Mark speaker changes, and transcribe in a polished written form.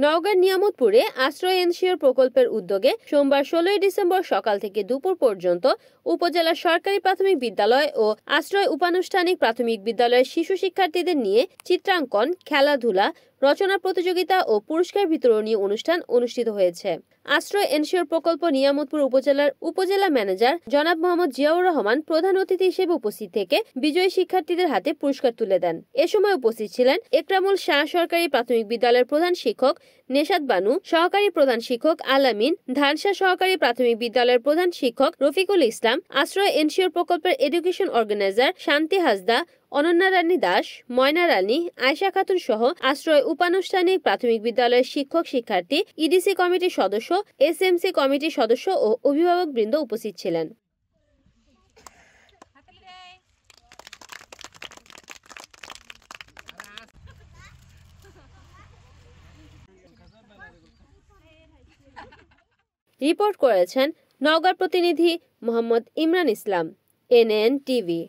Speaker 1: নওগাঁর নিয়ামতপুরে আশ্রয় এনশিওর প্রকল্পের উদ্যোগে সোমবার ১৬ ডিসেম্বর সকাল থেকে দুপুর পর্যন্ত উপজেলার সরকারি প্রাথমিক বিদ্যালয় ও আশ্রয় উপানুষ্ঠানিক প্রাথমিক বিদ্যালয়ের শিশু শিক্ষার্থীদের নিয়ে চিত্রাঙ্কন, খেলাধুলা, রচনা প্রতিযোগিতা ও পুরস্কার বিতরণী অনুষ্ঠান অনুষ্ঠিত হয়েছে। আশ্রয় এনশিওর প্রকল্প নিয়ামতপুর উপজেলার উপজেলা ম্যানেজার জনাব মোহাম্মদ জিয়াউর রহমান প্রধান অতিথি হিসেবে উপস্থিত থেকে বিজয়ী শিক্ষার্থীদের হাতে পুরস্কার তুলে দেন। এ সময় উপস্থিত ছিলেন একরামুল শাহ সরকারি প্রাথমিক বিদ্যালয়ের প্রধান শিক্ষক নেশাদ বানু, সহকারী প্রধান শিক্ষক আলামিন, ধানসা সহকারী প্রাথমিক বিদ্যালয়ের প্রধান শিক্ষক রফিকুল ইসলাম, আশ্রয় এনশিওর প্রকল্পের এডুকেশন অর্গানাইজার শান্তি হাসদা, অনন্যা রানী দাস, ময়না রানী, আয়শা খাতুন সহ আশ্রয় উপানুষ্ঠানিক প্রাথমিক বিদ্যালয়ের শিক্ষক শিক্ষার্থী, ইডিসি কমিটির সদস্য, এসএমসি কমিটির সদস্য ও অভিভাবকবৃন্দ উপস্থিত ছিলেন। রিপোর্ট করেছেন নওগাঁ প্রতিনিধি মোহাম্মদ ইমরান ইসলাম, এনএন টিভি।